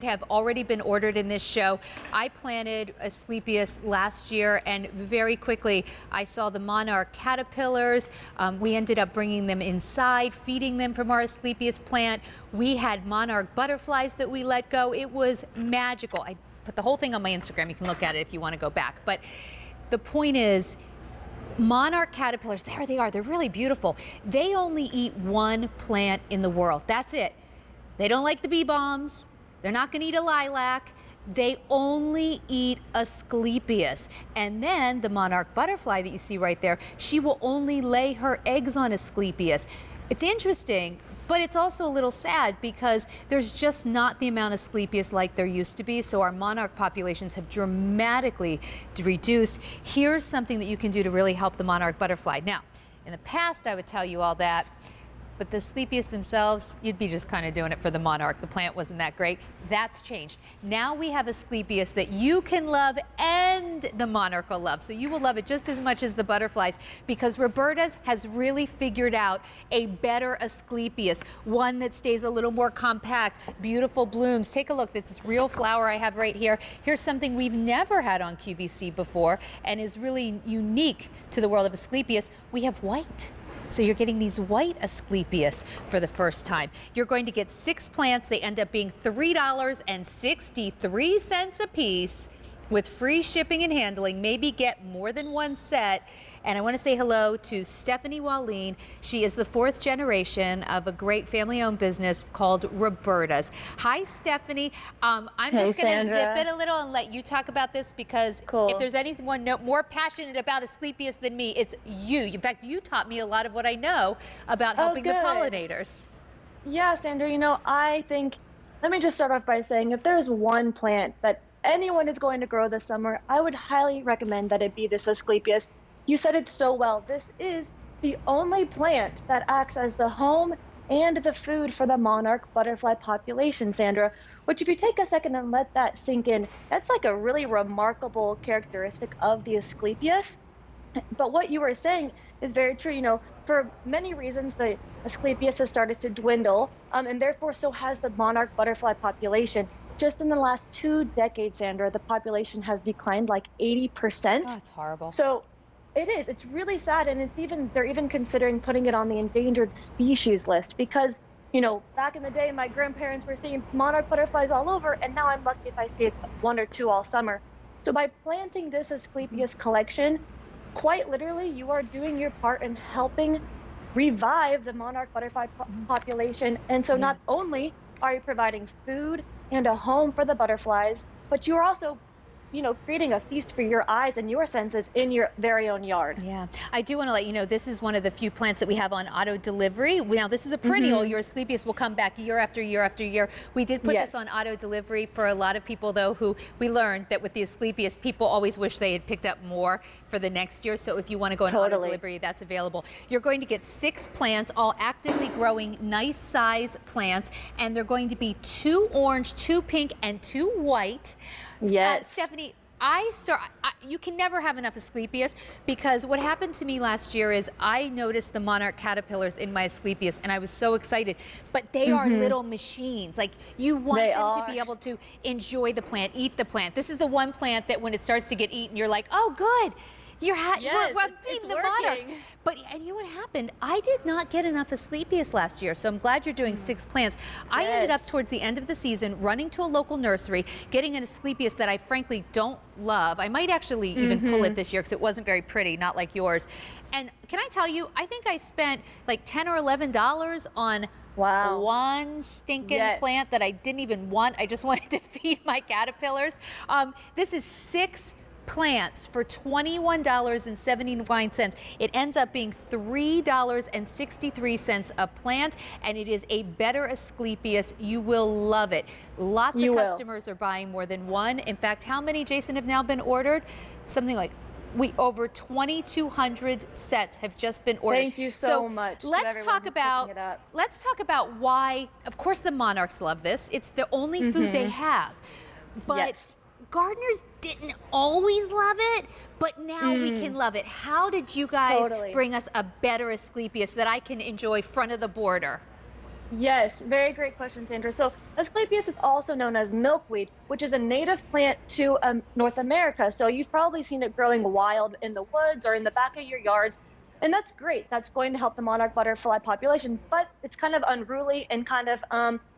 have already been ordered in this show. I planted Asclepias last year, and very quickly I saw the monarch caterpillars. We ended up bringing them inside, feeding them from our Asclepias plant. We had monarch butterflies that we let go. It was magical. I put the whole thing on my Instagram. You can look at it if you want to go back. But the point is, monarch caterpillars, there they are. They're really beautiful. They only eat one plant in the world. That's it. They don't like the bee bombs. They're not going to eat a lilac. They only eat Asclepias. And then the monarch butterfly that you see right there, she will only lay her eggs on Asclepias. It's interesting, but it's also a little sad because there's just not the amount of Asclepias like there used to be. So our monarch populations have dramatically reduced. Here's something that you can do to really help the monarch butterfly. Now, in the past, I would tell you all that. But the Asclepias themselves, you'd be just kind of doing it for the monarch. The plant wasn't that great. That's changed. Now we have Asclepias that you can love and the monarch will love. So you will love it just as much as the butterflies, because Roberta's has really figured out a better Asclepias, one that stays a little more compact, beautiful blooms. Take a look. This real flower I have right here. Here's something we've never had on QVC before and is really unique to the world of Asclepias. We have white. So you're getting these white Asclepias for the first time. You're going to get 6 plants. They end up being $3.63 a piece with free shipping and handling. Maybe get more than one set. And I want to say hello to Stephanie Walleen. She is the 4th generation of a great family-owned business called Roberta's. Hi, Stephanie. I'm just going to zip it a little and let you talk about this, because if there's anyone more passionate about Asclepias than me, it's you. In fact, you taught me a lot of what I know about helping the pollinators. Yeah, Sandra, you know, I think, let me just start off by saying, if there's one plant that anyone is going to grow this summer, I would highly recommend that it be this Asclepias. You said it so well. This is the only plant that acts as the home and the food for the monarch butterfly population, Sandra, which, if you take a second and let that sink in, that's like a really remarkable characteristic of the Asclepias. But what you were saying is very true. You know, for many reasons, the Asclepias has started to dwindle, and therefore so has the monarch butterfly population. Just in the last 2 decades, Sandra, the population has declined like 80%. Oh, that's horrible. So it is. It's really sad, and they're even considering putting it on the endangered species list, because, you know, back in the day, my grandparents were seeing monarch butterflies all over, and now I'm lucky if I see 1 or 2 all summer. So by planting this Asclepias collection, quite literally, you are doing your part in helping revive the monarch butterfly population. And so not only are you providing food and a home for the butterflies, but you're also, you know, creating a feast for your eyes and your senses in your very own yard. Yeah, I do want to let you know, this is one of the few plants that we have on auto delivery. Now, this is a perennial. Your Asclepias will come back year after year after year. We did put this on auto delivery for a lot of people, though, who we learned that with the Asclepias, people always wish they had picked up more for the next year. So if you want to go on auto delivery, that's available. You're going to get 6 plants, all actively growing, nice size plants, and they're going to be 2 orange, 2 pink, and 2 white. Yes. Stephanie, you can never have enough Asclepias, because what happened to me last year is I noticed the monarch caterpillars in my Asclepias, and I was so excited. But they are little machines. Like, you want them to be able to enjoy the plant, eat the plant. This is the one plant that when it starts to get eaten, you're like, oh, good. I'm feeding the monarchs. And you know what happened? I did not get enough Asclepias last year, so I'm glad you're doing 6 plants. I ended up towards the end of the season running to a local nursery, getting an Asclepias that I frankly don't love. I might actually even pull it this year because it wasn't very pretty, not like yours. And can I tell you, I think I spent like $10 or $11 on one stinking plant that I didn't even want. I just wanted to feed my caterpillars. This is 6 plants for $21.79. It ends up being $3.63 a plant, and it is a better Asclepias. You will love it. Lots of customers are buying more than one. In fact, how many, Jason, have now been ordered? Something like over 2,200 sets have just been ordered. Thank you so much. Let's talk about why. Of course, the monarchs love this. It's the only food they have, but gardeners didn't always love it, but now we can love it. How did you guys bring us a better Asclepias that I can enjoy front of the border? Yes, very great question, Sandra. So Asclepias is also known as milkweed, which is a native plant to North America. So you've probably seen it growing wild in the woods or in the back of your yards. And that's great. That's going to help the monarch butterfly population, but it's kind of unruly and kind of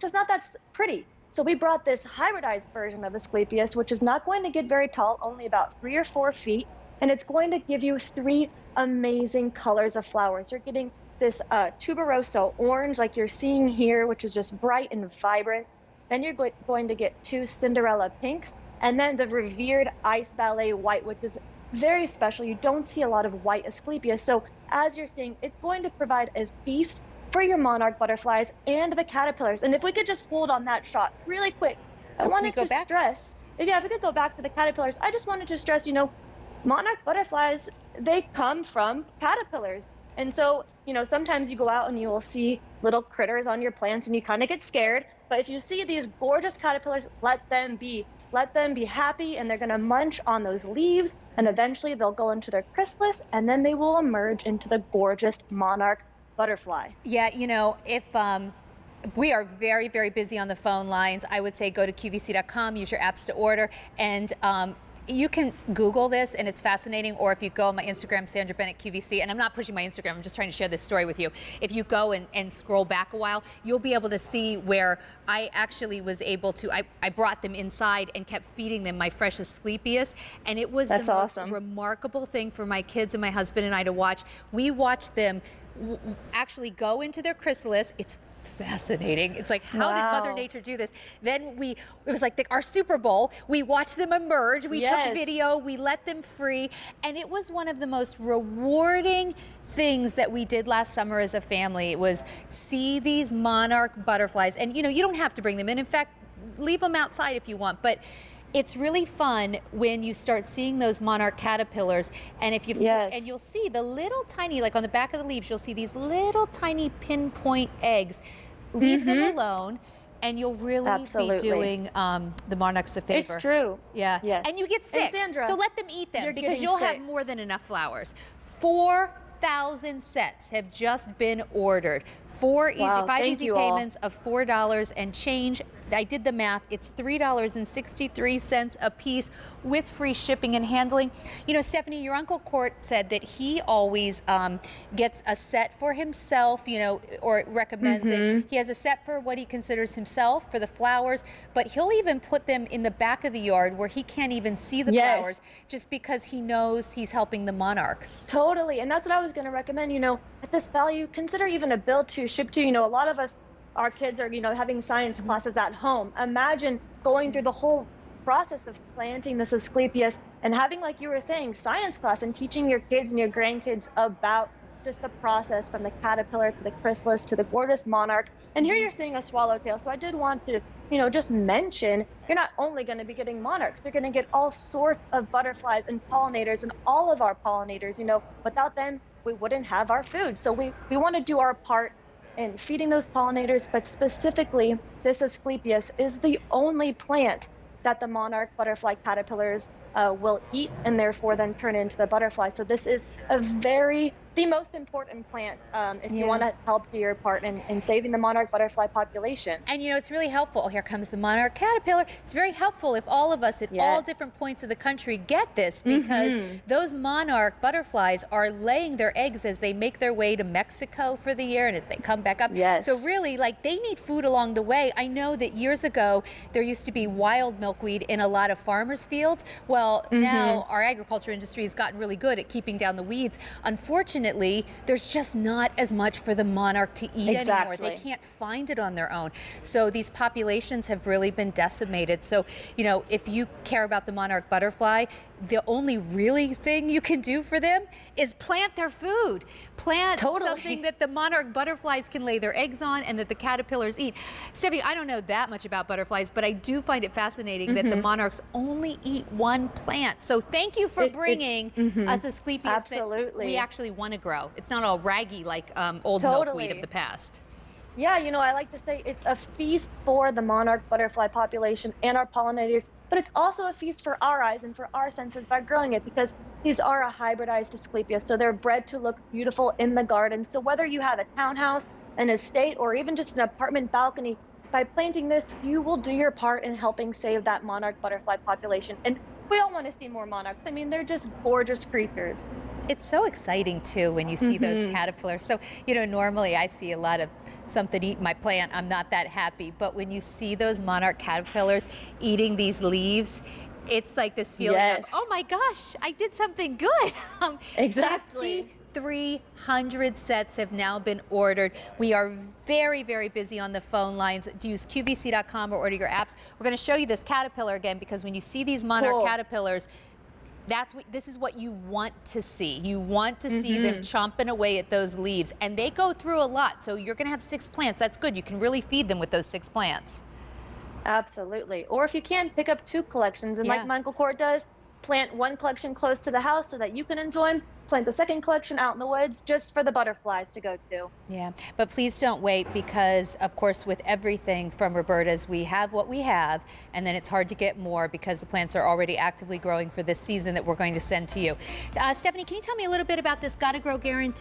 just not that pretty. So we brought this hybridized version of Asclepias, which is not going to get very tall, only about 3 or 4 feet, and it's going to give you three amazing colors of flowers. You're getting this tuberosa orange like you're seeing here, which is just bright and vibrant. Then you're going to get two Cinderella pinks, and then the revered ice ballet white, which is very special. You don't see a lot of white Asclepias. So as you're seeing, it's going to provide a feast for your monarch butterflies and the caterpillars. And if we could just hold on that shot really quick, I wanted to stress, yeah, if we could go back to the caterpillars, I just wanted to stress, monarch butterflies, they come from caterpillars. And so, sometimes you go out and you will see little critters on your plants and you kind of get scared. But if you see these gorgeous caterpillars, let them be. Let them be happy, and they're going to munch on those leaves, and eventually they'll go into their chrysalis, and then they will emerge into the gorgeous monarch butterfly. Yeah, if we are very, very busy on the phone lines, I would say go to QVC.com, use your apps to order, and you can Google this, and it's fascinating. Or if you go on my Instagram, Sandra Bennett QVC, and I'm not pushing my Instagram, I'm just trying to share this story with you. If you go and scroll back a while, you'll be able to see where I actually was able to, I brought them inside and kept feeding them my fresh Asclepias, and it was the most remarkable thing for my kids and my husband and I to watch. We watched them actually go into their chrysalis. It's fascinating. It's like, how did Mother Nature do this? Then it was like our Super Bowl. We watched them emerge. We took video. We let them free. And it was one of the most rewarding things that we did last summer as a family. It was see these monarch butterflies. And, you don't have to bring them in. In fact, leave them outside if you want. But it's really fun when you start seeing those monarch caterpillars, and if you and you'll see the little tiny, like on the back of the leaves, you'll see these little tiny pinpoint eggs. Leave them alone, and you'll really be doing the monarchs a favor. It's true. Yeah. Yes. And you get 6, Sandra, so let them eat them because you'll have more than enough flowers. 4,000 sets have just been ordered. 5 easy payments of $4 and change. I did the math. It's $3.63 a piece with free shipping and handling. Stephanie, your Uncle Court said that he always gets a set for himself, or recommends it. He has a set for what he considers himself for the flowers, but he'll even put them in the back of the yard where he can't even see the flowers, just because he knows he's helping the monarchs. Totally. And that's what I was going to recommend. At this value, consider even a build to, ship to. A lot of us, our kids are, having science classes at home. Imagine going through the whole process of planting this Asclepias and having, like you were saying, science class and teaching your kids and your grandkids about just the process from the caterpillar to the chrysalis to the gorgeous monarch. And here you're seeing a swallowtail. So I did want to, just mention, you're not only going to be getting monarchs, you're going to get all sorts of butterflies and pollinators, and all of our pollinators. Without them, we wouldn't have our food. So we want to do our part in feeding those pollinators, but specifically this Asclepias is the only plant that the monarch butterfly caterpillars will eat and therefore then turn into the butterfly. So this is the most important plant if you want to help do your part in saving the monarch butterfly population. And it's really helpful. Oh, here comes the monarch caterpillar. It's very helpful if all of us at all different points of the country get this, because those monarch butterflies are laying their eggs as they make their way to Mexico for the year and as they come back up. So really, they need food along the way. I know that years ago there used to be wild milkweed in a lot of farmers' fields. Well, now our agriculture industry has gotten really good at keeping down the weeds. Unfortunately, there's just not as much for the monarch to eat anymore. They can't find it on their own. So these populations have really been decimated. So, if you care about the monarch butterfly, the only really thing you can do for them is plant their food. Plant something that the monarch butterflies can lay their eggs on and that the caterpillars eat. Steffi, I don't know that much about butterflies, but I do find it fascinating that the monarchs only eat one plant. So thank you for bringing us Asclepias that we actually want to grow. It's not all raggy like old milkweed of the past. Yeah, I like to say it's a feast for the monarch butterfly population and our pollinators, but it's also a feast for our eyes and for our senses by growing it, because these are a hybridized Asclepias, so they're bred to look beautiful in the garden. So whether you have a townhouse, an estate or even just an apartment balcony, by planting this, you will do your part in helping save that monarch butterfly population. And we all want to see more monarchs. I mean, they're just gorgeous creatures. It's so exciting too when you see those Hmm. caterpillars. So, you know, normally I see a lot of something eating my plant. I'm not that happy. But when you see those monarch caterpillars eating these leaves, it's like this feeling of, Yes, oh my gosh, I did something good. exactly. 5,300 sets have now been ordered. We are very, very busy on the phone lines. Use QVC.com or order your apps. We're going to show you this caterpillar again because when you see these monarch Cool. caterpillars, this is what you want to see. You want to see them Hmm. chomping away at those leaves, and they go through a lot. So you're going to have 6 plants. That's good. You can really feed them with those 6 plants. Absolutely. Or if you can, pick up 2 collections. And like Yeah. Michael Kort does, plant 1 collection close to the house so that you can enjoy them. Plant the second collection out in the woods just for the butterflies to go to. Yeah, but please don't wait because, of course, with everything from Roberta's, we have what we have, and then it's hard to get more because the plants are already actively growing for this season that we're going to send to you. Stephanie, can you tell me a little bit about this Gotta Grow Guarantee?